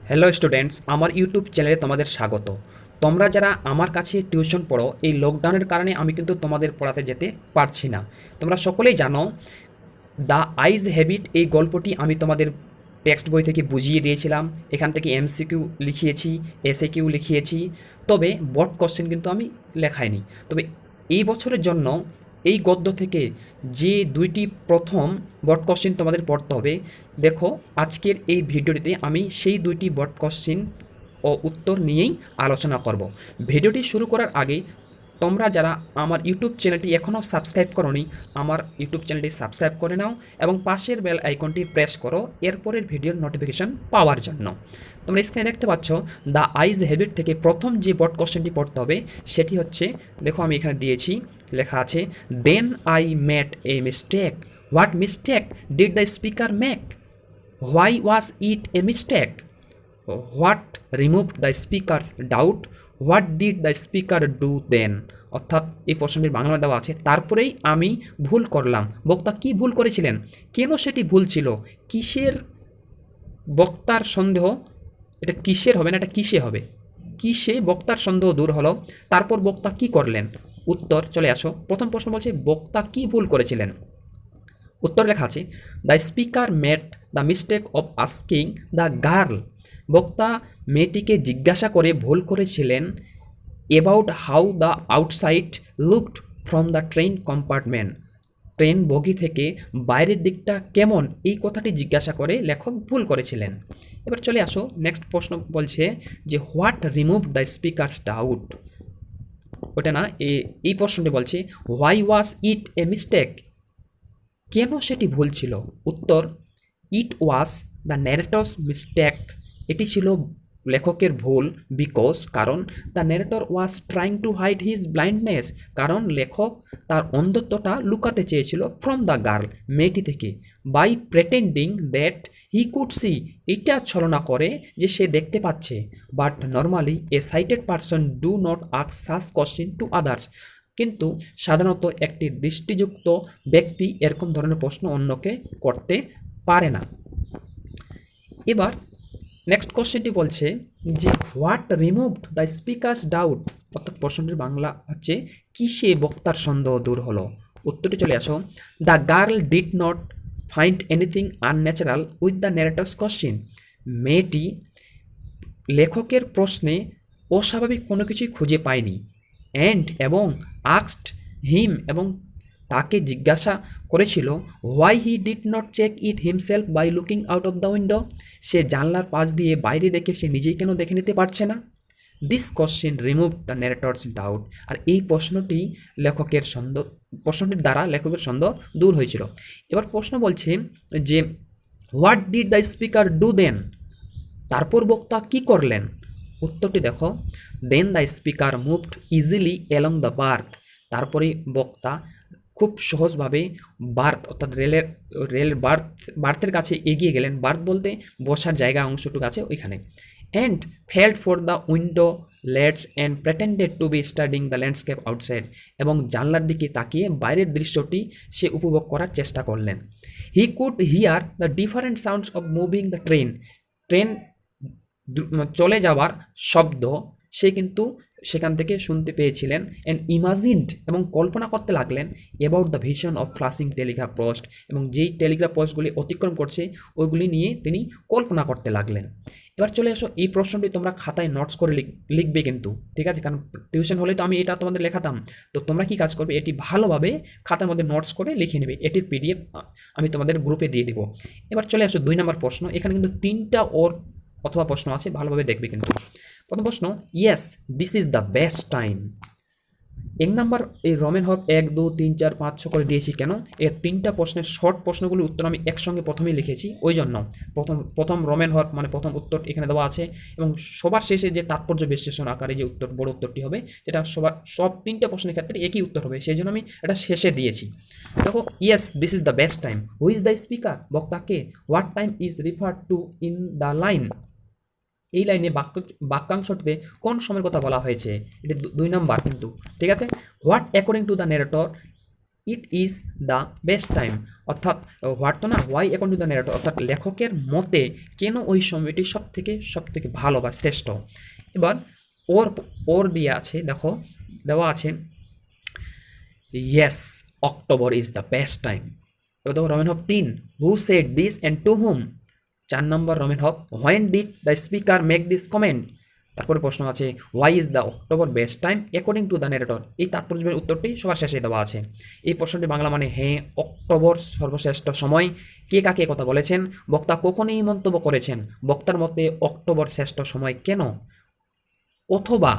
Hello students, আমার YouTube চ্যানেলে তোমাদের স্বাগত। তোমরা যারা আমার কাছে টিউশন পড়ো, এই লকডাউনের কারণে আমি কিন্তু তোমাদের পড়াতে যেতে পারছি না। তোমরা সকলেই জানো দ্য আইজ হ্যাবিট এই গল্পটি আমি তোমাদের টেক্সট বই থেকে বুঝিয়ে দিয়েছিলাম। এখান থেকে এমসিকিউ লিখিয়েছি, এসএকিউ লিখিয়েছি, তবে বোর্ড কোশ্চেন কিন্তু আমি লেখাইনি। তবে এই বছরের জন্য এই গদ্য থেকে যে দুইটি প্রথম বোর্ড কোশ্চেন তোমাদের পড়তে হবে, দেখো আজকের এই ভিডিওটিতে আমি সেই দুইটি বোর্ড কোশ্চেন ও উত্তর নিয়েই আলোচনা করব। ভিডিওটি শুরু করার আগে তোমরা যারা আমার ইউটিউব চ্যানেলটি এখনও সাবস্ক্রাইব করোনি, আমার ইউটিউব চ্যানেলটি সাবস্ক্রাইব করে নাও এবং পাশের বেল আইকনটি প্রেস করো এরপরের ভিডিওর নোটিফিকেশন পাওয়ার জন্য। তোমরা স্ক্রিনে দেখতে পাচ্ছ দ্য আইজ হ্যাবিট থেকে প্রথম যে বোর্ড কোশ্চেনটি পড়তে হবে সেটি হচ্ছে, দেখো আমি এখানে দিয়েছি, লেখা আছে then I made a mistake, what mistake did the speaker make, why was it a mistake, what removed the speaker's doubt, what did the speaker do then. অর্থাৎ এই প্রশ্নটির বাংলা দেওয়া আছে, তারপরেই আমি ভুল করলাম। বক্তা কি ভুল করেছিলেন, কেন সেটি ভুল ছিল, কিসের বক্তার সন্দেহ, এটা কিসের হবে না, এটা কিসে হবে, কিসে বক্তার সন্দেহ দূর হলো, তারপর বক্তা কি করলেন। উত্তর চলে আসো। প্রথম প্রশ্ন বলছে বক্তা কি ভুল করেছিলেন। উত্তর লেখা আছে the speaker made the mistake of asking the girl, বক্তা মেয়েটিকে জিজ্ঞাসা করে ভুল করেছিলেন about how the outside looked from the train compartment, train বগি থেকে বাইরের দিকটা কেমন, এই কথাটি জিজ্ঞাসা করে লেখক ভুল করেছিলেন। এবার চলে আসো, নেক্সট প্রশ্ন বলছে যে what remove the speaker's doubt, ওটা না, এই প্রশ্নটি বলছে why was it a mistake, কেন সেটি ভুল ছিল। উত্তর it was the narrator's mistake, এটি ছিল লেখকের ভুল, বিকজ কারণ the narrator was trying to hide his blindness, কারণ লেখক তার অন্ধত্বটা লুকাতে চেয়েছিল ফ্রম দ্য গার্ল, মেয়েটি থেকে, by pretending that he could see, এটা ছলনা করে যে সে দেখতে পাচ্ছে, but normally a sighted person do not ask such question to others, কিন্তু সাধারণত একটি দৃষ্টিযুক্ত ব্যক্তি এরকম ধরনের প্রশ্ন অন্যকে করতে পারে না। এবার নেক্সট কোশ্চেনটি বলছে যে what removed the speaker's doubt, অর্থাৎ প্রশ্নটির বাংলা হচ্ছে কিসে বক্তার সন্দেহ দূর হলো। উত্তরটি চলে আসো the girl did not find anything unnatural with the narrator's question, মেয়েটি লেখকের প্রশ্নে অস্বাভাবিক কোনো কিছুই খুঁজে পায়নি, এবং আস্কড হিম, এবং তাকে জিজ্ঞাসা করেছিল why he did not check it himself by looking out of the window, সে জানলার পাশ দিয়ে বাইরে দেখে সে নিজেই কেন দেখে নিতে পারছে না। This question remove the narrator's doubt, আর এই প্রশ্নটি লেখকের সন্দেহ, প্রশ্নটির দ্বারা লেখকের সন্দেহ দূর হয়েছিল। এবার প্রশ্ন বলছে যে what did the speaker do then, তারপর বক্তা কি করলেন। উত্তরটি দেখো then the speaker moved easily along the berth, তারপরে বক্তা খুব সহজভাবে বার্থ অর্থাৎ রেলের বার্থের কাছে এগিয়ে গেলেন, বার্থ বলতে বসার জায়গা অংশটুকু আছে ওইখানে, and felt for the window ledge and pretended to be studying the landscape outside, এবং জানলার দিকে তাকিয়ে বাইরের দৃশ্যটি সে উপভোগ করার চেষ্টা করলেন। He could hear the different sounds of moving the train, train চলে যাওয়ার শব্দ সে কিন্তু সেখান থেকে শুনতে পেয়েছিলেন, অ্যান্ড ইমাজিনড, এবং কল্পনা করতে লাগলেন about the vision of Flushing telegraph post, এবং যেই টেলিগ্রাফ পোস্টগুলি অতিক্রম করছে ওইগুলি নিয়ে তিনি কল্পনা করতে লাগলেন। এবার চলে আসো, এই প্রশ্নটি তোমরা খাতায় নোটস করে লিখবে কিন্তু, ঠিক আছে, কারণ টিউশন হলে তো আমি এটা তোমাদের লেখাতাম, তো তোমরা কি কাজ করবে, এটি ভালোভাবে খাতার মধ্যে নোটস করে লিখে নেবে, এটির পিডিএফ আমি তোমাদের গ্রুপে দিয়ে দিব। এবার চলে আসো 2 নম্বর প্রশ্ন, এখানে কিন্তু 3টা অথবা প্রশ্ন আছে, ভালোভাবে দেখবে কিন্তু। প্রথম প্রশ্ন, yes this is the best time. 1 number এই রমেন হক 1 2 3 4 5 6 করে দিয়েছি কেন, এর 3টা প্রশ্নের শর্ট প্রশ্নগুলির উত্তর আমি একসঙ্গে প্রথমেই লিখেছি, ওই জন্য প্রথম রমেন হক মানে প্রথম উত্তর এখানে দেওয়া আছে, এবং সবার শেষে যে তাৎপর্য বিশ্লেষণ আকারে যে উত্তর বড় উত্তরটি হবে, যেটা সব 3টে প্রশ্নের ক্ষেত্রে একই উত্তর হবে, সেই জন্য আমি এটা শেষে দিয়েছি। দেখো yes this is the best time, who is the speaker, বক্তাকে, what time is referred to in the line, এই লাইনে বাক্যাংশটিতে কোন সময়ের কথা বলা হয়েছে, এটি 2 নাম্বার কিন্তু, ঠিক আছে। What according to the narrator it is the best time, অর্থাৎ হোয়াট তো না, why according to the narrator, অর্থাৎ লেখকের মতে কেন ওই সময়টি সব থেকে ভালো বা শ্রেষ্ঠ। এবার ওর ওর দিয়ে আছে, দেখো দেওয়া আছে yes October is the best time. এবার দেখো রমেন হব 3, who said this and to whom. 4 নম্বর রমেন হব, when did the speaker make this comment. তারপরে প্রশ্ন আছে, why is the October best time according to the narrator. এই তাৎপর্যের উত্তরটি সবার শেষে দেওয়া আছে। এই প্রশ্নটি বাংলা মানে, হ্যাঁ অক্টোবর সর্বশ্রেষ্ঠ সময়। কে কাকে কথা বলেছেন, বক্তা কখন এই মন্তব্য করেছেন, বক্তার মতে অক্টোবর শ্রেষ্ঠ সময় কেন, অথবা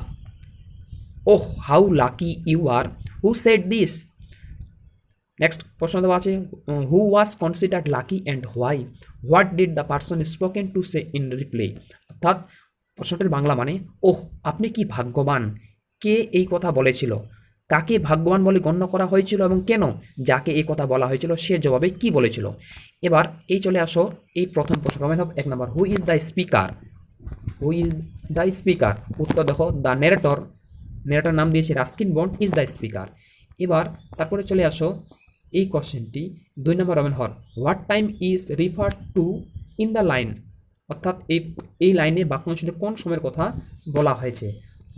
oh how lucky you are, who said this. Next প্রশ্ন দেওয়া আছে, who was considered lucky and why, what did the person spoken to say in reply. অর্থাৎ প্রশ্নটির বাংলা মানে, ওহ আপনি কি ভাগ্যবান, কে এই কথা বলেছিল, কাকে ভাগ্যবান বলে গণ্য করা হয়েছিল এবং কেন, যাকে এই কথা বলা হয়েছিল সে জবাবে কি বলেছিল। এবার এই চলে আসো এই প্রথম প্রশ্ন, কমেন্ট হবে 1 নম্বর, who is the speaker, who is the speaker. উত্তর দেখো দ্য ন্যারেটর, ন্যারেটর নাম দিয়েছে Ruskin Bond is the speaker. এবার তারপরে চলে আসো এই কোশ্চেনটি 2 নম্বর রমেন হর, what time is refer to in the line, অর্থাৎ এই লাইনে বাক্যাংশে কোন সময়ের কথা বলা হয়েছে।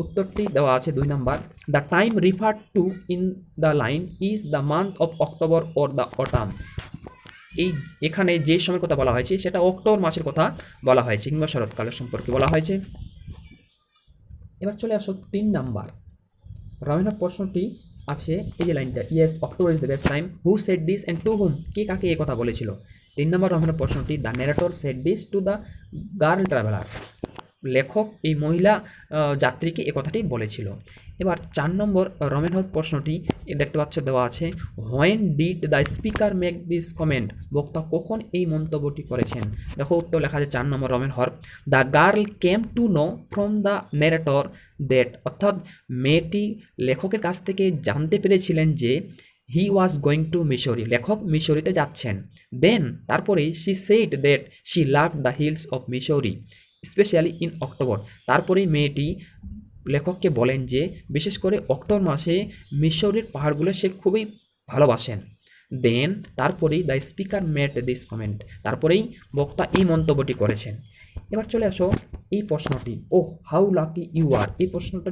উত্তরটি দেওয়া আছে 2 নম্বর, the time refer to in the line is the month of October or the autumn. এখানে যে সময়ের কথা বলা হয়েছে সেটা অক্টোবর মাসের কথা বলা হয়েছে কিংবা শরৎকালের সম্পর্কে বলা হয়েছে। এবার চলে আসো 3 নাম্বার রমেনের প্রশ্নটি আছে, এই যে লাইনটা, yes October is the best time, who said this and to whom, কে কাকে এই কথা বলেছিল। 3 নম্বর রমেনের প্রশ্নটি, the narrator said this to the girl traveller, লেখক এই মহিলা যাত্রীকে এ কথাটি বলেছিল। এবার 4 নম্বর রমেন হর প্রশ্নটি দেখতে পাচ্ছ দেওয়া আছে, when did the speaker make this comment, বক্তা কখন এই মন্তব্যটি করেছেন। দেখো উত্তর লেখা আছে 4 নম্বর রমেন হর, the girl came to know from the narrator that, অর্থাৎ মেয়েটি লেখকের কাছ থেকে জানতে পেরেছিলেন যে হি ওয়াজ গোয়িং টু মিশরি, লেখক মিশরিতে যাচ্ছেন। দেন তারপরে she said that she loved the hills of Mussoorie specially in October, তারপরে মেয়েটি লেখককে বলেন যে বিশেষ করে অক্টোবর মাসে মিশরের পাহাড়গুলো সে খুবই ভালোবাসেন। দেন তারপরেই the speaker made this comment, তারপরেই বক্তা এই মন্তব্যটি করেছেন। এবার চলে আসো এই প্রশ্নটি, ও হাউ লাকি ইউ আর, এই প্রশ্নটা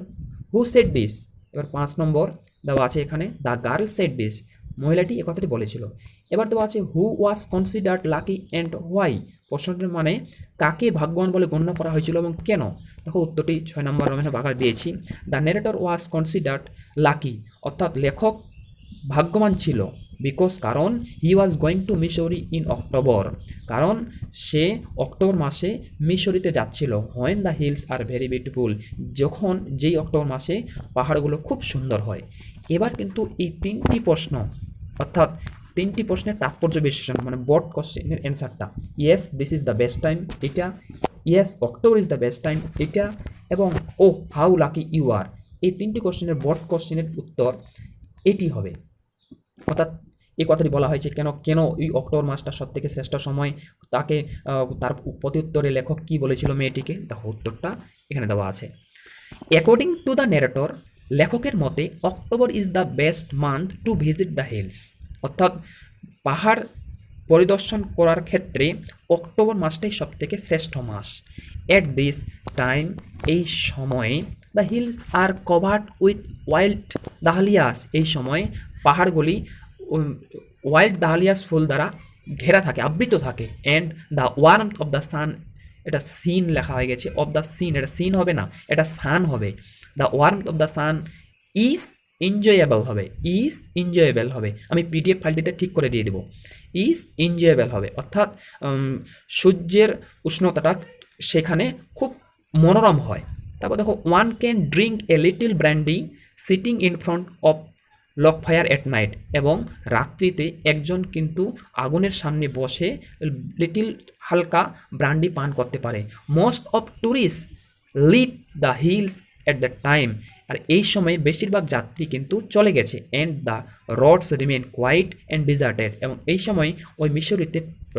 হু সেড দিস। এবার 5 নম্বর দেওয়া আছে এখানে, দ্য গার্ল সেড দিস, মহিলাটি এ কথাটি বলেছিল। এবার দেওয়া আছে who was considered lucky and why, প্রশ্নটির মানে কাকে ভাগ্যবান বলে গণ্য করা হয়েছিল এবং কেন। দেখো উত্তরটি 6 নম্বর রমেন বাগার দিয়েছি, the narrator was considered lucky, অর্থাৎ লেখক ভাগ্যবান ছিল, বিকজ কারণ he was going to Mussoorie in October, কারণ সে অক্টোবর মাসে মিশরিতে যাচ্ছিল। When the hills are very beautiful, যখন যেই অক্টোবর মাসে পাহাড়গুলো খুব সুন্দর হয়। এবার কিন্তু এই 3টি প্রশ্ন, অর্থাৎ 3টি প্রশ্নের তাৎপর্য বিশ্লেষণ মানে বোর্ড কোশ্চেনের অ্যান্সারটা, yes this is the best time এটা, yes October is the best time এটা, এবং ও হাউ লাকি ইউ আর, এই 3টি কোশ্চেনের বোর্ড কোশ্চেনের উত্তর এটি হবে। অর্থাৎ এই কথাটি বলা হয়েছে কেন কেন এই অক্টোবর মাসটা সব থেকে শ্রেষ্ঠ সময়, তাকে তার প্রতি উত্তরে লেখক কী বলেছিল মেয়েটিকে, দেখো উত্তরটা এখানে দেওয়া আছে। অ্যাকর্ডিং টু দ্য ন্যারেটর, লেখকের মতে October is the best month to visit the hills, অর্থাৎ পাহাড় পরিদর্শন করার ক্ষেত্রে অক্টোবর মাসটাই সব থেকে শ্রেষ্ঠ মাস। এট দিস টাইম, এই সময়ে, the hills are covered with wild dahlias, এই সময় পাহাড়গুলি ওয়াইল্ড ডাহলিয়াস ফুল দ্বারা ঘেরা থাকে, আবৃত থাকে। And the warmth of the sun, এটা সিন লেখা হয়ে গেছে, অফ দ্য সিন, এটা সিন হবে না, এটা সান হবে। The warmth of the sun is enjoyable হবে, ইজ এনজয়েবল হবে, আমি পিডিএফ ফাইলটিতে ঠিক করে দিয়ে দেবো, ইজ এনজয়েবল হবে, অর্থাৎ সূর্যের উষ্ণতাটা সেখানে খুব মনোরম হয়। তারপর দেখো, one can drink a little brandy sitting in front of log fire at night, এবং রাত্রিতে একজন কিন্তু আগুনের সামনে বসে লিটিল হালকা ব্র্যান্ডি পান করতে পারে। Most of tourist leave the hills at the time, আর এই সময় বেশিরভাগ যাত্রী কিন্তু চলে গেছে। And the roads remain quiet and deserted, এবং এই সময় ওই মিশরিতে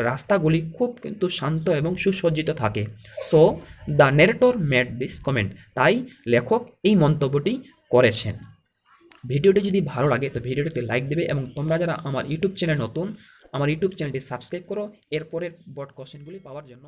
রাস্তাগুলি খুব কিন্তু শান্ত এবং সুসজ্জিত থাকে। So the narrator made this comment, তাই লেখক এই মন্তব্যটি করেছেন। ভিডিওটি যদি ভালো লাগে তো ভিডিওটিতে লাইক দেবে, এবং তোমরা যারা আমার ইউটিউব চ্যানেল নতুন, আমার ইউটিউব চ্যানেলটি সাবস্ক্রাইব করো এরপরের বোর্ড কোশ্চেনগুলি পাওয়ার জন্য।